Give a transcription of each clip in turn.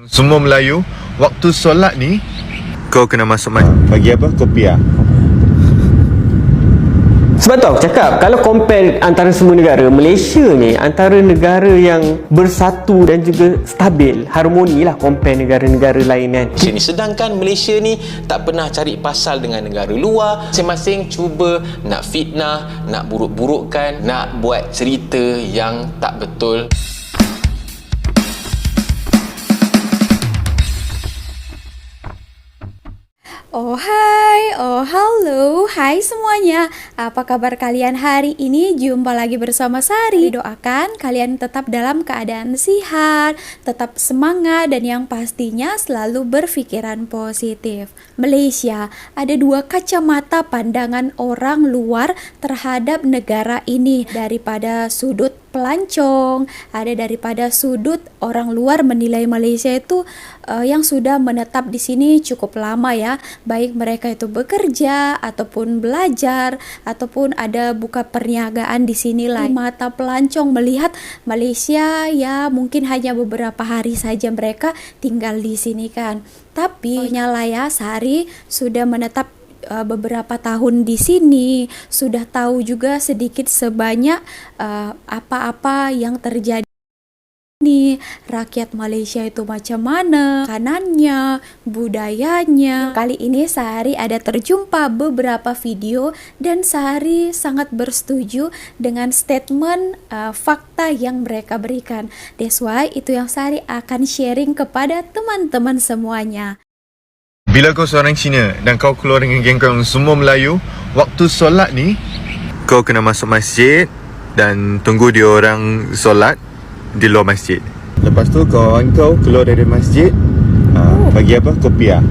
Semua Melayu, waktu solat ni kau kena masuk bagi apa? Kopiah. Sebab tu aku cakap, kalau compare antara semua negara, Malaysia ni antara negara yang bersatu dan juga stabil, harmoni lah compare negara-negara lain kan. Sedangkan Malaysia ni tak pernah cari pasal dengan negara luar. Masing-masing cuba nak fitnah, nak buruk-burukkan, nak buat cerita yang tak betul. Oh hai, oh halo, hai semuanya. Apa kabar kalian hari ini? Jumpa lagi bersama Sari. Doakan kalian tetap dalam keadaan sehat, tetap semangat, dan yang pastinya selalu berpikiran positif. Malaysia, ada dua kacamata pandangan orang luar terhadap negara ini. Daripada sudut pelancong, ada daripada sudut orang luar menilai Malaysia itu yang sudah menetap di sini cukup lama ya, baik mereka itu bekerja ataupun belajar ataupun ada buka perniagaan di sini lah. Mata pelancong melihat Malaysia ya mungkin hanya beberapa hari saja mereka tinggal di sini kan. Tapi nyala ya, Sari sudah menetap beberapa tahun di sini, sudah tahu juga sedikit sebanyak apa-apa yang terjadi nih, rakyat Malaysia itu macam mana, makanannya, budayanya. Kali ini Sari ada terjumpa beberapa video dan Sari sangat bersetuju dengan statement fakta yang mereka berikan. That's why itu yang Sari akan sharing kepada teman-teman semuanya. Bila kau seorang Cina dan kau keluar dengan geng kau semua Melayu, waktu solat ni kau kena masuk masjid dan tunggu dia orang solat di luar masjid. Lepas tu kawan kau keluar dari masjid, bagi apa? Kopiah.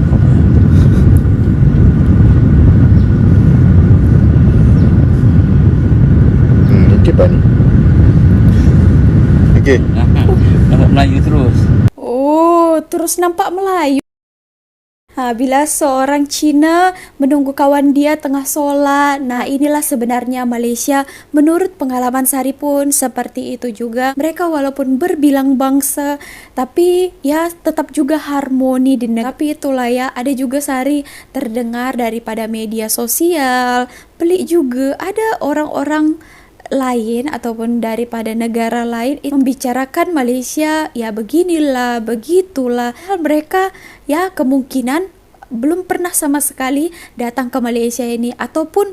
Okey pak ni. Okey. Nampak Melayu terus. Oh, terus nampak Melayu. Bila seorang Cina menunggu kawan dia tengah solat. Nah, inilah sebenarnya Malaysia. Menurut pengalaman Sari pun seperti itu juga. Mereka walaupun berbilang bangsa, tapi ya tetap juga harmoni di negara. Tapi itulah ya, ada juga Sari terdengar daripada media sosial. Pelik juga, ada orang-orang lain ataupun daripada negara lain membicarakan Malaysia ya beginilah, begitulah. Mereka ya kemungkinan belum pernah sama sekali datang ke Malaysia ini ataupun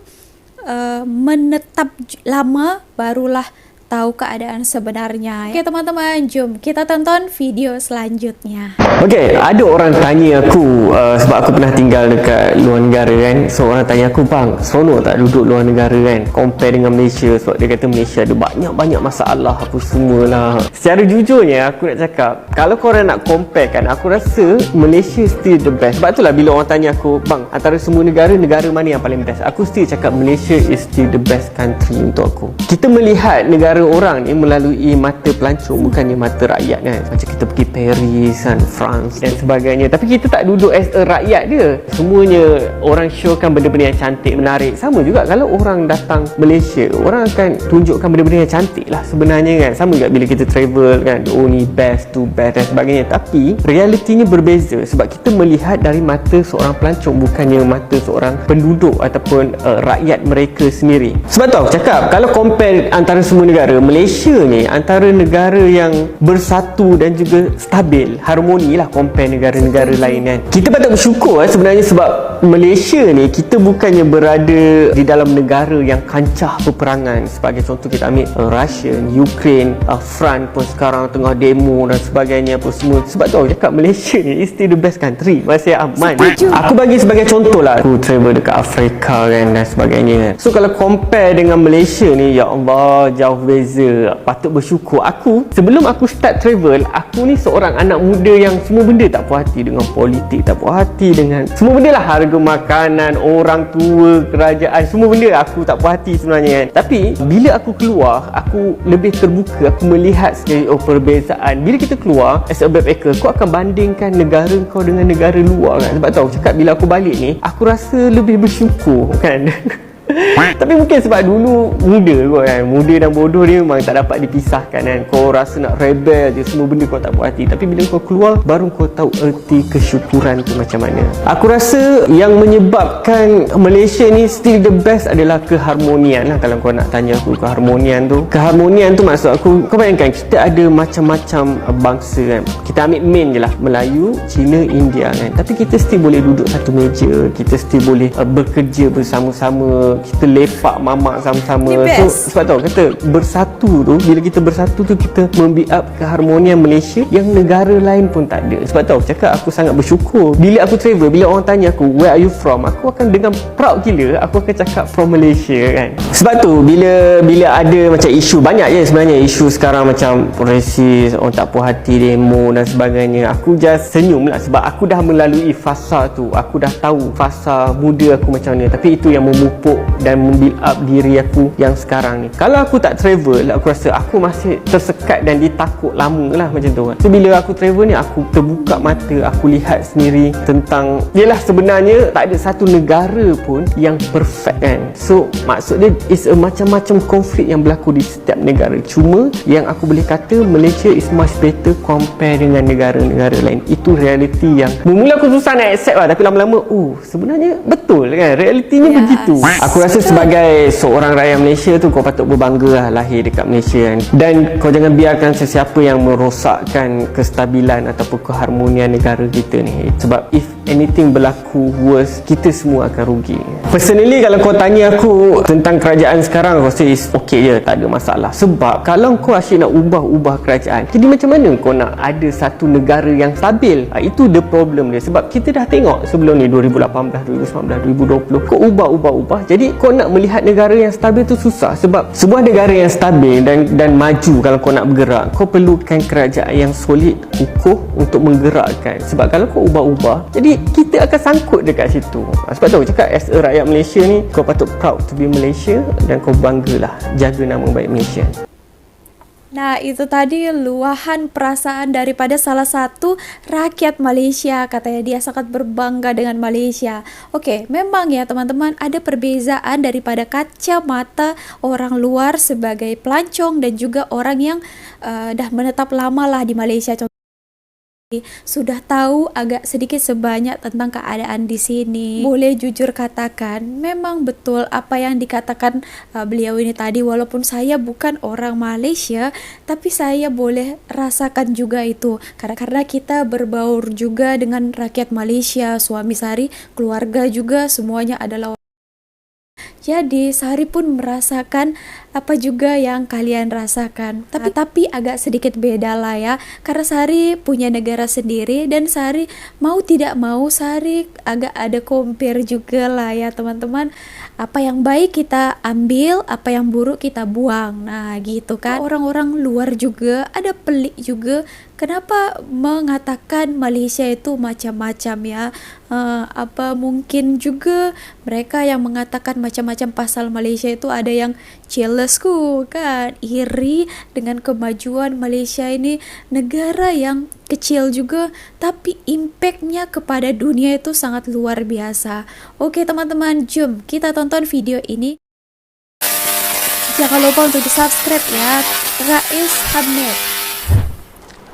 menetap lama barulah tahu keadaan sebenarnya. Oke teman-teman, jom kita tonton video selanjutnya. Okey, ada orang tanya aku sebab aku pernah tinggal dekat luar negara kan. So orang tanya aku, bang, seronok tak duduk luar negara kan, compare dengan Malaysia? Sebab dia kata Malaysia ada banyak-banyak masalah apa semualah. Secara jujurnya aku nak cakap, kalau korang nak compare kan, aku rasa Malaysia still the best. Sebab itulah bila orang tanya aku, bang, antara semua negara mana yang paling best, aku still cakap Malaysia is still the best country untuk aku. Kita melihat negara orang ni melalui mata pelancong, bukannya mata rakyat kan. Macam kita pergi Paris kan, France dan sebagainya, tapi kita tak duduk as a rakyat dia. Semuanya orang showkan benda-benda yang cantik, menarik. Sama juga kalau orang datang Malaysia, orang akan tunjukkan benda-benda yang cantik lah sebenarnya kan. Sama juga bila kita travel kan, oh ni best, tu best dan sebagainya. Tapi realitinya berbeza sebab kita melihat dari mata seorang pelancong, bukannya mata seorang penduduk ataupun rakyat mereka sendiri. Sebab tu aku cakap, kalau compare antara semua negara, Malaysia ni antara negara yang bersatu dan juga stabil, harmoni lah compare negara-negara lain kan. Kita patut bersyukur sebenarnya sebab Malaysia ni kita bukannya berada di dalam negara yang kancah peperangan. Sebagai contoh kita ambil Russia, Ukraine, France pun sekarang tengah demo dan sebagainya apa semua. Sebab tu aku cakap Malaysia ni is still the best country, masih aman. Aku bagi sebagai contoh lah, aku travel dekat Afrika kan dan sebagainya. So kalau compare dengan Malaysia ni, ya Allah, jauh beza. Patut bersyukur. Aku sebelum aku start travel, aku ni seorang anak muda yang semua benda tak puas hati dengan politik, tak puas hati dengan semua benda lah, harga makanan, orang tua, kerajaan, semua benda aku tak puas hati sebenarnya kan. Tapi bila aku keluar, aku lebih terbuka, aku melihat sekali perbezaan. Bila kita keluar as a backpacker, kau akan bandingkan negara kau dengan negara luar kan. Sebab tu aku cakap bila aku balik ni, aku rasa lebih bersyukur kan. Tapi mungkin sebab dulu muda kot kan. Muda dan bodoh ni memang tak dapat dipisahkan kan. Kau rasa nak rebel je, semua benda kau tak puas hati. Tapi bila kau keluar, baru kau tahu erti kesyukuran tu macam mana. Aku rasa yang menyebabkan Malaysia ni still the best adalah keharmonian lah. Kalau kau nak tanya aku keharmonian tu maksud aku, kau bayangkan kita ada macam-macam bangsa kan. Kita ambil main je lah, Melayu, Cina, India kan. Tapi kita still boleh duduk satu meja, kita still boleh bekerja bersama-sama, kita lepak mamak sama-sama. So sebab tahu kata bersatu tu, bila kita bersatu tu kita membuild up keharmonian Malaysia yang negara lain pun tak ada. Sebab tahu cakap aku sangat bersyukur bila aku travel, bila orang tanya aku where are you from, aku akan dengan proud gila aku akan cakap from Malaysia kan. Sebab tu bila ada macam isu, banyak je sebenarnya isu sekarang macam resis, orang tak puas hati, demo dan sebagainya, aku just senyum lah sebab aku dah melalui fasa tu. Aku dah tahu fasa muda aku macam mana. Tapi itu yang memupuk dan membuild up diri aku yang sekarang ni. Kalau aku tak travel, aku rasa aku masih tersekat dan ditakut lama lah macam tu kan. So bila aku travel ni, aku terbuka mata, aku lihat sendiri tentang, yelah sebenarnya tak ada satu negara pun yang perfect kan. So maksud dia is a macam-macam konflik yang berlaku di setiap negara. Cuma yang aku boleh kata Malaysia is much better compare dengan negara-negara lain. Itu reality yang mula aku susah nak accept lah. Tapi lama-lama sebenarnya betul kan, realitinya begitu. Aku rasa sebagai seorang rakyat Malaysia tu, kau patut berbangga lah lahir dekat Malaysia kan. Dan kau jangan biarkan sesiapa yang merosakkan kestabilan ataupun keharmonian negara kita ni. Sebab if anything berlaku worse, kita semua akan rugi. Personally kalau kau tanya aku tentang kerajaan sekarang, aku rasa is okay je, tak ada masalah. Sebab kalau kau asyik nak ubah kerajaan, jadi macam mana kau nak ada satu negara yang stabil? Itu the problem dia. Sebab kita dah tengok sebelum ni 2018, 2019, 2020, kau ubah. Jadi kau nak melihat negara yang stabil tu susah. Sebab sebuah negara yang stabil dan maju, kalau kau nak bergerak, kau perlukan kerajaan yang solid, kukuh untuk menggerakkan. Sebab kalau kau ubah-ubah, jadi kita akan sangkut dekat situ. Sebab tu aku cakap as a rakyat Malaysia ni, kau patut proud to be Malaysia dan kau banggalah jaga nama baik Malaysia. Nah, itu tadi luahan perasaan daripada salah satu rakyat Malaysia. Katanya dia sangat berbangga dengan Malaysia. Oke, memang ya teman-teman, ada perbezaan daripada kacamata orang luar sebagai pelancong dan juga orang yang dah menetap lama lah di Malaysia. Sudah tahu agak sedikit sebanyak tentang keadaan di sini. Boleh jujur katakan, memang betul apa yang dikatakan beliau ini tadi. Walaupun saya bukan orang Malaysia, tapi saya boleh rasakan juga itu. Karena kita berbaur juga dengan rakyat Malaysia, suami Sari, keluarga juga semuanya adalah. Jadi Sari pun merasakan apa juga yang kalian rasakan. Tapi agak sedikit beda lah ya. Karena Sari punya negara sendiri dan Sari mau tidak mau Sari agak ada compare juga lah ya teman-teman. Apa yang baik kita ambil, apa yang buruk kita buang. Nah gitu kan. Orang-orang luar juga ada pelik juga. Kenapa mengatakan Malaysia itu macam-macam ya? Apa mungkin juga mereka yang mengatakan macam-macam pasal Malaysia itu ada yang jealous kan, iri dengan kemajuan Malaysia ini, negara yang kecil juga tapi impactnya kepada dunia itu sangat luar biasa. Oke teman-teman, jom kita tonton video ini. Jangan lupa untuk di subscribe ya, Rais Hamid.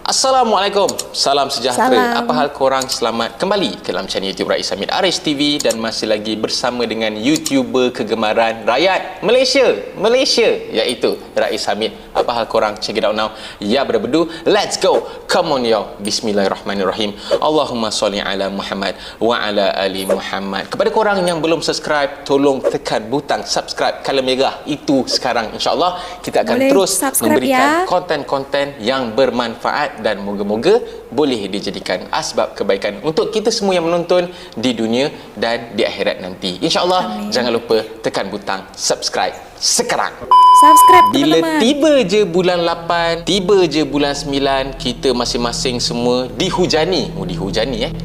Assalamualaikum, salam sejahtera. Salam. Apa hal korang? Selamat kembali ke dalam channel YouTube Rais Hamid Aris TV dan masih lagi bersama dengan YouTuber kegemaran rakyat Malaysia iaitu Rais Hamid. Apa hal korang? Check it out now. Ya berbedu, let's go. Come on yo. Bismillahirrahmanirrahim. Allahumma salli ala Muhammad wa ala ali Muhammad. Kepada korang yang belum subscribe, tolong tekan butang subscribe color merah itu sekarang. InsyaAllah kita akan Boleh terus memberikan ya. konten-konten yang bermanfaat dan moga-moga boleh dijadikan asbab kebaikan untuk kita semua yang menonton di dunia dan di akhirat nanti. InsyaAllah, jangan lupa tekan butang subscribe sekarang. Subscribe Bila teman-teman. tiba je bulan 8, tiba je bulan 9, kita masing-masing semua dihujani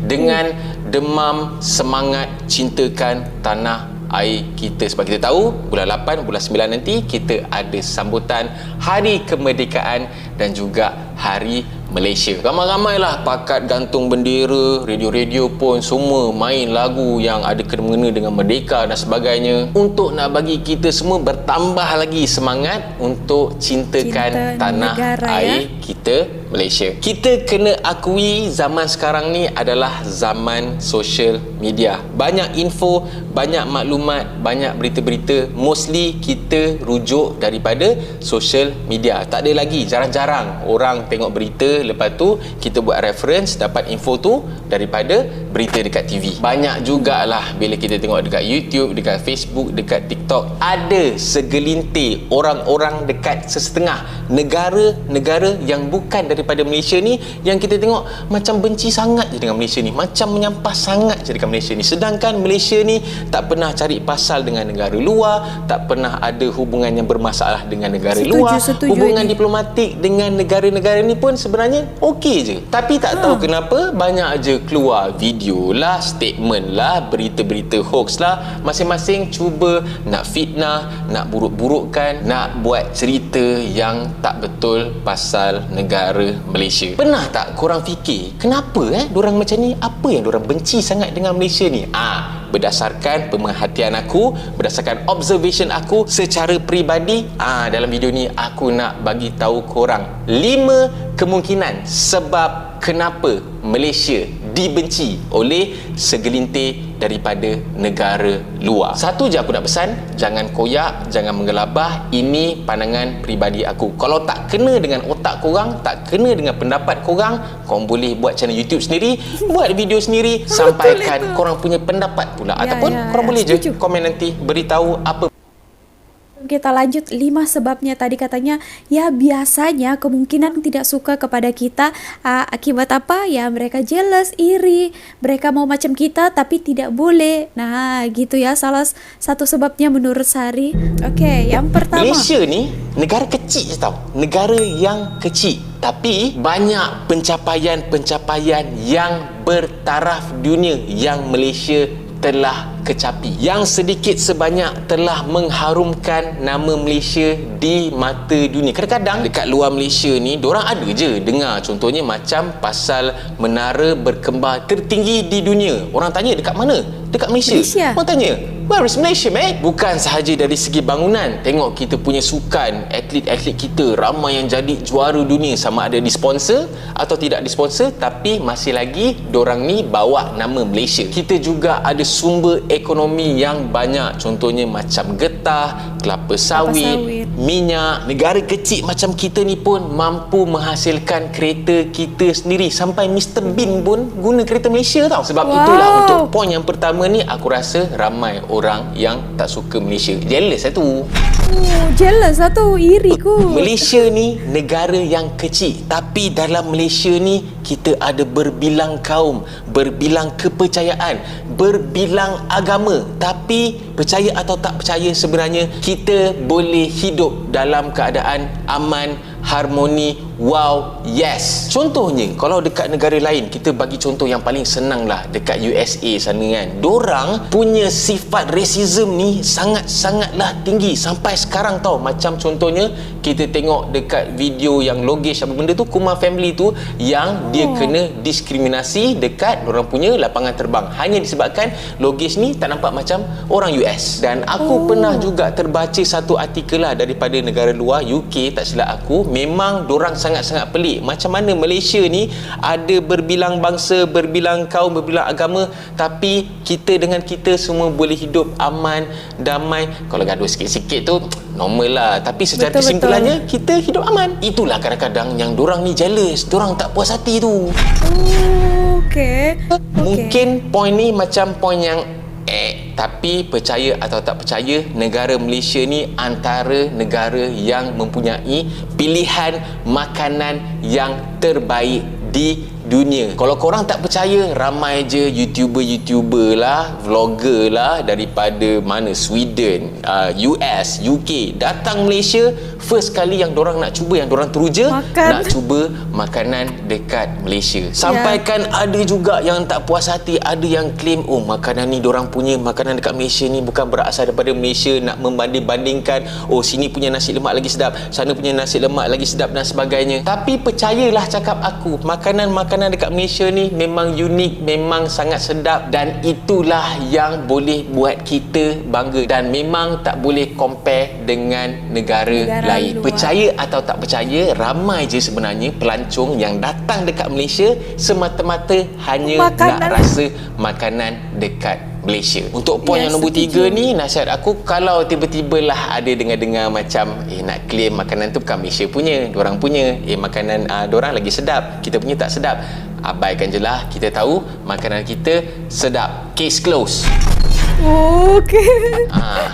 dengan demam semangat cintakan tanah air kita. Sebab kita tahu bulan 8, bulan 9 nanti kita ada sambutan Hari Kemerdekaan dan juga Hari Malaysia. Ramai-ramailah pakat gantung bendera, radio-radio pun semua main lagu yang ada kena-mengena dengan merdeka dan sebagainya, untuk nak bagi kita semua bertambah lagi semangat untuk cintakan tanah negara, air kita, Malaysia. Kita kena akui zaman sekarang ni adalah zaman social media. Banyak info, banyak maklumat, banyak berita-berita, mostly kita rujuk daripada social media. Tak ada lagi, jarang-jarang orang tengok berita, lepas tu kita buat reference, dapat info tu daripada berita dekat TV. Banyak jugalah bila kita tengok dekat YouTube, dekat Facebook, dekat TikTok, ada segelintir orang-orang dekat sesetengah negara-negara yang bukan daripada Malaysia ni, yang kita tengok macam benci sangat je dengan Malaysia ni, macam menyampah sangat je dengan Malaysia ni. Sedangkan Malaysia ni tak pernah cari pasal dengan negara luar, tak pernah ada hubungan yang bermasalah dengan negara luar. Hubungan diplomatik dengan negara-negara ni pun sebenarnya okey je. Tapi tak tahu kenapa banyak je keluar video lah, statement lah, berita-berita hoax lah. Masing-masing cuba nak fitnah, nak buruk-burukkan, nak buat cerita yang tak betul pasal negara Malaysia. Pernah tak korang fikir kenapa diorang macam ni? Apa yang diorang benci sangat dengan Malaysia ni? Berdasarkan pemerhatian aku, berdasarkan observation aku secara peribadi, dalam video ni aku nak bagi tahu korang 5 kemungkinan sebab kenapa Malaysia dibenci oleh segelintir daripada negara luar. Satu je aku nak pesan, jangan koyak, jangan menggelabah. Ini pandangan peribadi aku. Kalau tak kena dengan otak korang, tak kena dengan pendapat korang, korang boleh buat channel YouTube sendiri, buat video sendiri, sampaikan korang punya pendapat pula. Ataupun korang boleh je komen nanti, beritahu apa. Kita lanjut 5 sebabnya. Tadi katanya ya biasanya kemungkinan tidak suka kepada kita akibat apa? Ya mereka jealous, iri, mereka mau macam kita tapi tidak boleh. Nah gitu ya, salah satu sebabnya menurut Sari. Oke, yang pertama, Malaysia ni negara kecil je tau, negara yang kecil tapi banyak pencapaian-pencapaian yang bertaraf dunia yang Malaysia telah kecapi, yang sedikit sebanyak telah mengharumkan nama Malaysia di mata dunia. Kadang-kadang dekat luar Malaysia ni dorang ada je dengar, contohnya macam pasal menara berkembar tertinggi di dunia. Orang tanya dekat mana? Dekat Malaysia. Orang tanya, where is Malaysia, mate? Bukan sahaja dari segi bangunan, tengok kita punya sukan, atlet-atlet kita ramai yang jadi juara dunia, sama ada disponsor atau tidak disponsor, tapi masih lagi dorang ni bawa nama Malaysia. Kita juga ada sumber ekonomi yang banyak, contohnya macam getah, kelapa sawit, minyak. Negara kecil macam kita ni pun mampu menghasilkan kereta kita sendiri. Sampai Mr. Bean pun guna kereta Malaysia tau. Sebab itulah untuk poin yang pertama ni, aku rasa ramai orang yang tak suka Malaysia. Jealous lah tu. Jealous lah tu, iri ku. Malaysia ni negara yang kecil, tapi dalam Malaysia ni kita ada berbilang kaum, berbilang kepercayaan, berbilang agama. Tapi percaya atau tak percaya, sebenarnya kita boleh hidup dalam keadaan aman, harmoni, wow, yes. Contohnya, kalau dekat negara lain, kita bagi contoh yang paling senang lah, dekat USA sana kan, dorang punya sifat racism ni sangat-sangatlah tinggi sampai sekarang tau. Macam contohnya, kita tengok dekat video yang Logesh apa benda tu, Kumar family tu, yang dia kena diskriminasi dekat dorang punya lapangan terbang, hanya disebabkan Logesh ni tak nampak macam orang US. Dan aku pernah juga terbaca satu artikel lah daripada negara luar, UK tak silap aku. Memang dorang sangat-sangat pelik. Macam mana Malaysia ni ada berbilang bangsa, berbilang kaum, berbilang agama, tapi kita dengan kita semua boleh hidup aman, damai. Kalau gaduh sikit-sikit tu normal lah, tapi secara kesimpulannya kita hidup aman. Itulah kadang-kadang yang dorang ni jealous, dorang tak puas hati tu. Mungkin poin ni macam poin yang tapi percaya atau tak percaya, negara Malaysia ni antara negara yang mempunyai pilihan makanan yang terbaik di dunia. Kalau korang tak percaya, ramai je YouTuber lah, vlogger lah daripada mana, Sweden, US, UK datang Malaysia. First kali yang dorang nak cuba, yang dorang teruja Makan. nak cuba makanan dekat Malaysia. Sampaikan ada juga yang tak puas hati, ada yang claim, oh makanan ni dorang punya makanan dekat Malaysia ni bukan berasal daripada Malaysia, nak membanding-bandingkan, oh sini punya nasi lemak lagi sedap, sana punya nasi lemak lagi sedap dan sebagainya. Tapi percayalah cakap aku, makanan-makanan dekat Malaysia ni memang unik, memang sangat sedap, dan itulah yang boleh buat kita bangga, dan memang tak boleh compare dengan negara lain. luar. Percaya atau tak percaya, ramai je sebenarnya pelancong yang datang dekat Malaysia semata-mata hanya Makanan. nak rasa makanan dekat Malaysia. Untuk poin yang nombor 3 ni, nasihat aku, kalau tiba-tiba lah ada dengar-dengar macam nak claim makanan tu bukan Malaysia punya, dorang punya, makanan dorang lagi sedap, kita punya tak sedap, abaikan je lah. Kita tahu makanan kita sedap. Case close. Okey.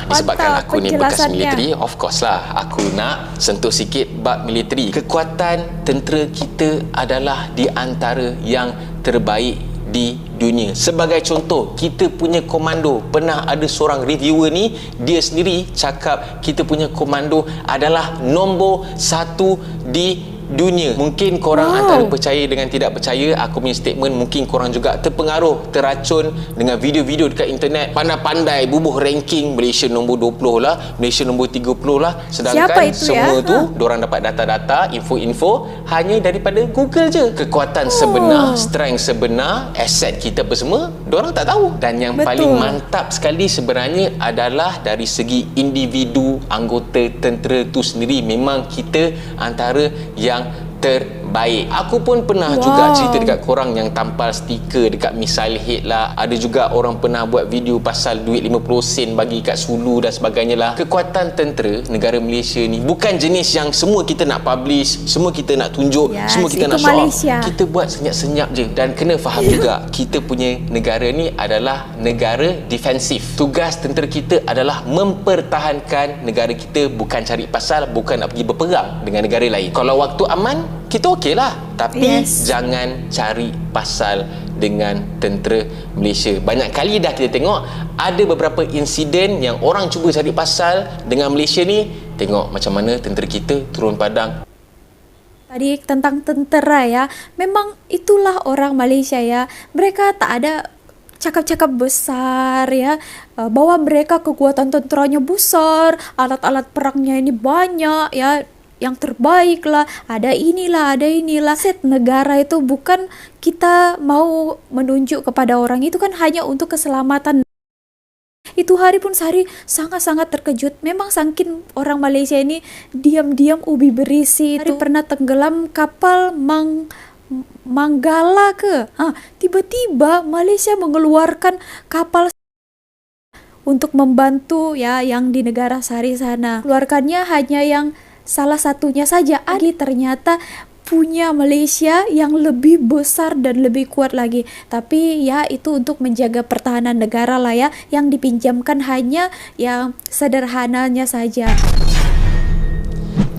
Disebabkan Mantap aku ni bekas penjelasannya. militeri, of course lah aku nak sentuh sikit bab militeri. Kekuatan tentera kita adalah di antara yang terbaik di dunia. Sebagai contoh, kita punya komando, pernah ada seorang reviewer ni, dia sendiri cakap kita punya komando adalah nombor 1 di dunia. Mungkin korang antara percaya dengan tidak percaya aku punya statement, mungkin korang juga terpengaruh, terracun dengan video-video dekat internet, pandai-pandai bubuh ranking Malaysia nombor 20 lah, Malaysia nombor 30 lah, sedangkan Siapa itu semua ya? tu dorang dapat data-data, info-info hanya daripada Google je. Kekuatan sebenar, strength sebenar, aset kita apa semua dorang tak tahu. Dan yang Betul. paling mantap sekali sebenarnya adalah dari segi individu anggota tentera tu sendiri, memang kita antara yang terbaik. Aku pun pernah juga cerita dekat korang yang tampal stiker dekat missile head lah. Ada juga orang pernah buat video pasal duit 50 sen bagi kat Sulu dan sebagainya lah. Kekuatan tentera negara Malaysia ni bukan jenis yang semua kita nak publish, semua kita nak tunjuk, Yes, semua kita itu nak show off. Malaysia. Kita buat senyap-senyap je. Dan kena faham juga, kita punya negara ni adalah negara defensif. Tugas tentera kita adalah mempertahankan negara kita, bukan cari pasal, bukan nak pergi berperang dengan negara lain. Kalau waktu aman, kita okey lah. Tapi Yes. jangan cari pasal dengan tentera Malaysia. Banyak kali dah kita tengok ada beberapa insiden yang orang cuba cari pasal dengan Malaysia ni. Tengok macam mana tentera kita turun padang. Tadi tentang tentera ya, memang itulah orang Malaysia ya. Mereka tak ada cakap-cakap besar ya, bahwa mereka kekuatan tenteranya besar, alat-alat perangnya ini banyak ya, yang terbaik lah, ada inilah. Set negara itu bukan kita mau menunjuk kepada orang, itu kan hanya untuk keselamatan. Itu hari pun sehari sangat-sangat terkejut. Memang saking orang Malaysia ini diam-diam ubi berisi. Hari pernah tenggelam kapal Manggala ke? Tiba-tiba Malaysia mengeluarkan kapal untuk membantu ya yang di negara Sari sana. Keluarkannya hanya yang salah satunya saja. Ternyata punya Malaysia yang lebih besar dan lebih kuat lagi. Tapi ya itu untuk menjaga pertahanan negara lah ya, yang dipinjamkan hanya yang sederhananya saja.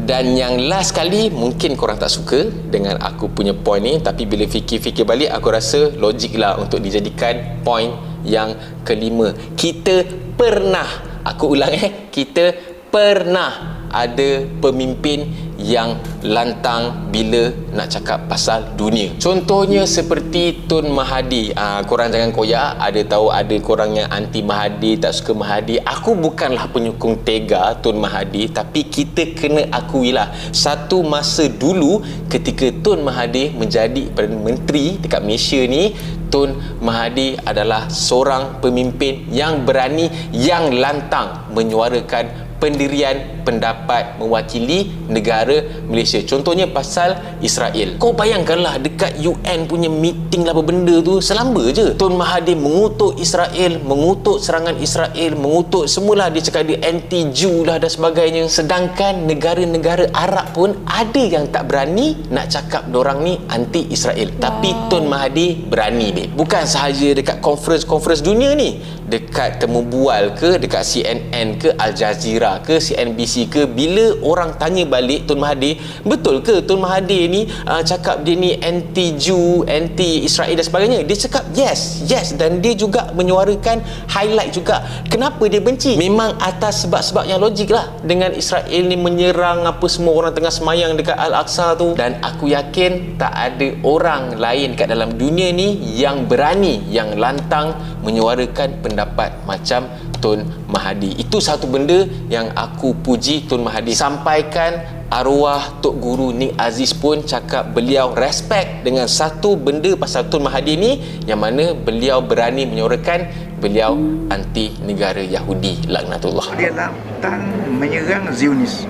Dan yang last kali, mungkin korang tak suka dengan aku punya point ni, tapi bila fikir-fikir balik, aku rasa logik lah untuk dijadikan point yang kelima. Kita pernah, aku ulang kita pernah ada pemimpin yang lantang bila nak cakap pasal dunia. Contohnya seperti Tun Mahathir. Korang jangan koyak, ada tahu ada korang yang anti Mahathir, tak suka Mahathir. Aku bukanlah penyokong tega Tun Mahathir, tapi kita kena akuilah, satu masa dulu ketika Tun Mahathir menjadi Perdana Menteri dekat Malaysia ni, Tun Mahathir adalah seorang pemimpin yang berani, yang lantang menyuarakan pendirian pendapat mewakili negara Malaysia. Contohnya pasal Israel. Kau bayangkanlah dekat UN punya meeting lah apa benda tu, selamba je Tun Mahathir mengutuk Israel, mengutuk serangan Israel, mengutuk semualah, dia cakap dia anti-Jew lah dan sebagainya. Sedangkan negara-negara Arab pun ada yang tak berani nak cakap dorang ni anti-Israel. Tapi Tun Mahathir berani, babe. Bukan sahaja dekat conference dunia ni, dekat Temu Bual ke, dekat CNN ke, Al Jazeera Asia ke, CNBC ke, bila orang tanya balik Tun Mahathir, betul ke Tun Mahathir ni cakap dia ni anti-Jew, anti-Israel dan sebagainya? Dia cakap yes, dan dia juga menyuarakan highlight juga kenapa dia benci. Memang atas sebab-sebab yang logik lah, dengan Israel ni menyerang apa semua orang tengah semayang dekat Al-Aqsa tu. Dan aku yakin tak ada orang lain kat dalam dunia ni yang berani, yang lantang menyuarakan pendapat macam Tun Mahathir. Itu satu benda yang aku puji Tun Mahathir. Sampaikan arwah Tok Guru Nick Aziz pun cakap beliau respect dengan satu benda pasal Tun Mahathir ni, yang mana beliau berani menyuarakan beliau anti negara Yahudi laknatullah. Dia lantang menyerang Zionis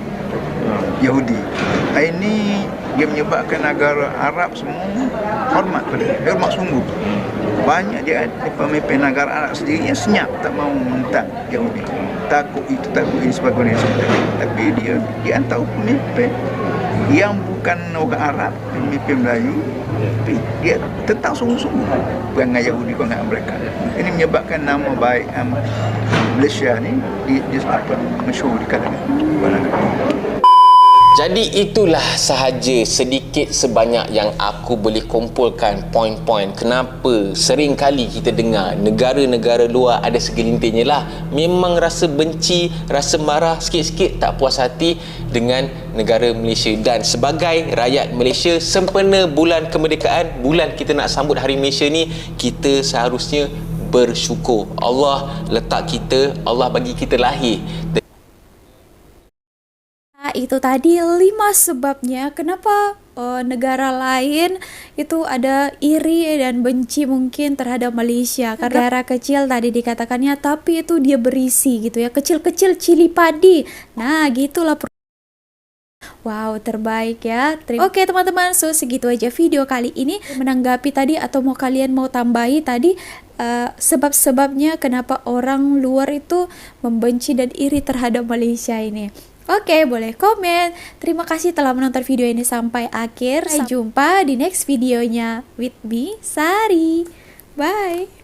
Yahudi. Ini dia menyebabkan negara Arab semua hormat pada dia, hormat sungguh. Banyak dia pemimpin negara Arab sendiri yang senyap tak mau minta Yahudi, takut itu takut ini sebagainya. Tapi dia antara pemimpin yang bukan orang Arab, pemimpin Melayu, tapi dia tentang sungguh-sungguh perangai Yahudi perangai mereka. Ini menyebabkan nama baik Malaysia ni dia masyhur di kalangan masyarakat. Jadi itulah sahaja sedikit sebanyak yang aku boleh kumpulkan poin-poin kenapa sering kali kita dengar negara-negara luar ada segelintirnya lah memang rasa benci, rasa marah, sikit-sikit tak puas hati dengan negara Malaysia. Dan sebagai rakyat Malaysia, sempena bulan kemerdekaan, bulan kita nak sambut Hari Malaysia ni, kita seharusnya bersyukur. Allah letak kita, Allah bagi kita lahir. Itu tadi 5 sebabnya kenapa negara lain itu ada iri dan benci mungkin terhadap Malaysia. Karena negara kecil tadi dikatakannya, tapi itu dia berisi gitu ya, kecil-kecil cili padi. Nah gitulah. Wow, terbaik ya. Oke teman-teman, so segitu aja video kali ini. Menanggapi tadi atau kalian mau tambahi tadi sebab-sebabnya kenapa orang luar itu membenci dan iri terhadap Malaysia ini. Oke, boleh komen. Terima kasih telah menonton video ini sampai akhir. Sampai jumpa di next videonya with me, Sari. Bye.